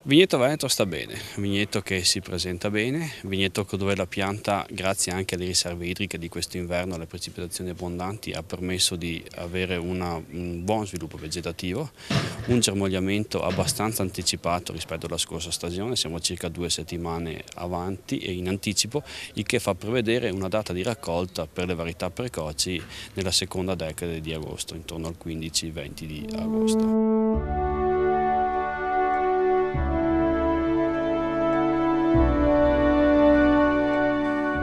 Vigneto Veneto sta bene, vigneto che si presenta bene, vigneto dove la pianta, grazie anche alle riserve idriche di questo inverno, alle precipitazioni abbondanti, ha permesso di avere un buon sviluppo vegetativo, un germogliamento abbastanza anticipato rispetto alla scorsa stagione, siamo circa 2 settimane avanti e in anticipo, il che fa prevedere una data di raccolta per le varietà precoci nella seconda decade di agosto, intorno al 15-20 di agosto.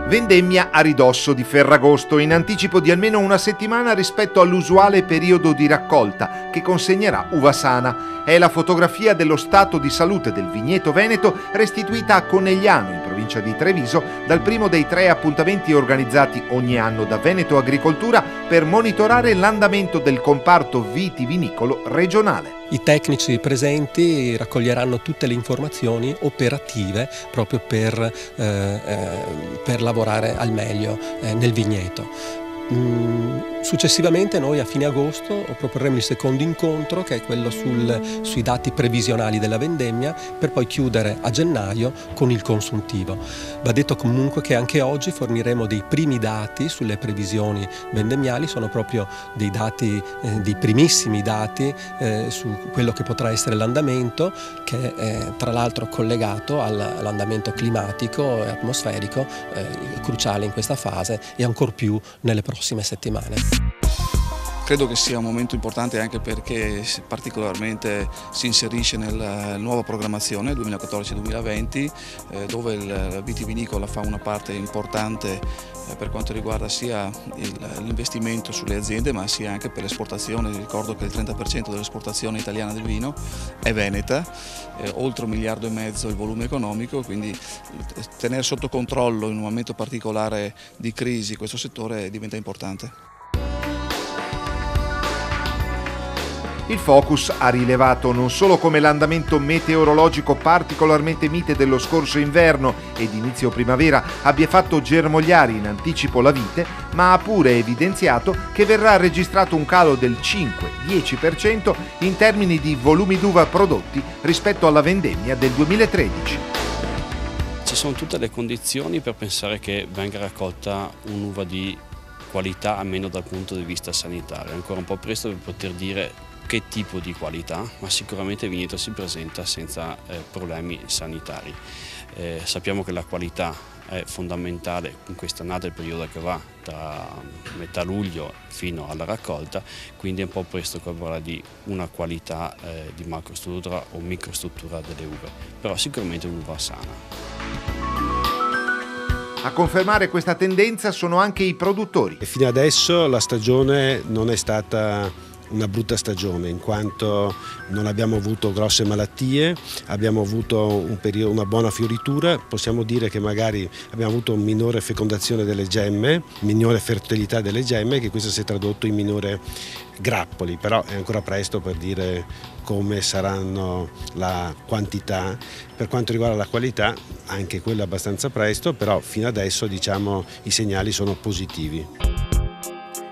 Vendemmia a ridosso di Ferragosto, in anticipo di almeno una settimana rispetto all'usuale periodo di raccolta, che consegnerà uva sana. È la fotografia dello stato di salute del vigneto veneto restituita a Conegliano, in provincia di Treviso, dal primo dei 3 appuntamenti organizzati ogni anno da Veneto Agricoltura per monitorare l'andamento del comparto vitivinicolo regionale. I tecnici presenti raccoglieranno tutte le informazioni operative proprio per lavorare al meglio nel vigneto. Successivamente noi a fine agosto proporremo il secondo incontro, che è quello sui dati previsionali della vendemmia, per poi chiudere a gennaio con il consuntivo. Va detto comunque che anche oggi forniremo dei primi dati sulle previsioni vendemmiali, sono proprio dei dati, dei primissimi dati su quello che potrà essere l'andamento, che è tra l'altro collegato all'andamento climatico e atmosferico, cruciale in questa fase e ancor più nelle prossime settimane. Credo che sia un momento importante anche perché particolarmente si inserisce nella nuova programmazione 2014-2020 dove il vitivinicola fa una parte importante per quanto riguarda sia l'investimento sulle aziende ma sia anche per l'esportazione. Ricordo che il 30% dell'esportazione italiana del vino è veneta, oltre 1,5 miliardi il volume economico, quindi tenere sotto controllo in un momento particolare di crisi questo settore diventa importante. Il Focus ha rilevato non solo come l'andamento meteorologico particolarmente mite dello scorso inverno ed inizio primavera abbia fatto germogliare in anticipo la vite, ma ha pure evidenziato che verrà registrato un calo del 5-10% in termini di volumi d'uva prodotti rispetto alla vendemmia del 2013. Ci sono tutte le condizioni per pensare che venga raccolta un'uva di qualità, almeno dal punto di vista sanitario. È ancora un po' presto per poter dire che tipo di qualità, ma sicuramente il vigneto si presenta senza problemi sanitari. Sappiamo che la qualità è fondamentale in questa annata, il periodo che va da metà luglio fino alla raccolta, quindi è un po' presto per parlare di una qualità di macrostruttura o microstruttura delle uve, però sicuramente un'uva sana. A confermare questa tendenza sono anche i produttori. Fino adesso la stagione non è stata una brutta stagione, in quanto non abbiamo avuto grosse malattie, abbiamo avuto una buona fioritura, possiamo dire che magari abbiamo avuto minore fecondazione delle gemme, minore fertilità delle gemme, che questo si è tradotto in minore grappoli, però è ancora presto per dire come saranno la quantità. Per quanto riguarda la qualità, anche quello è abbastanza presto, però fino adesso diciamo i segnali sono positivi.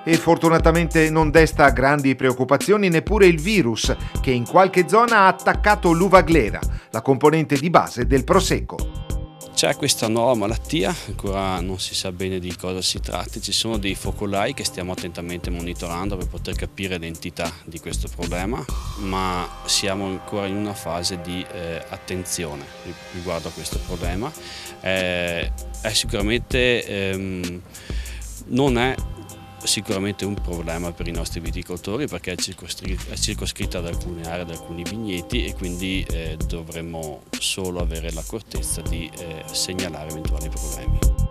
E fortunatamente non desta grandi preoccupazioni neppure il virus che in qualche zona ha attaccato l'uva glera, la componente di base del prosecco. C'è questa nuova malattia, ancora non si sa bene di cosa si tratti, ci sono dei focolai che stiamo attentamente monitorando per poter capire l'entità di questo problema, ma siamo ancora in una fase di attenzione riguardo a questo problema. Non è sicuramente un problema per i nostri viticoltori perché è circoscritta ad alcune aree, ad alcuni vigneti e quindi dovremmo solo avere l'accortezza di segnalare eventuali problemi.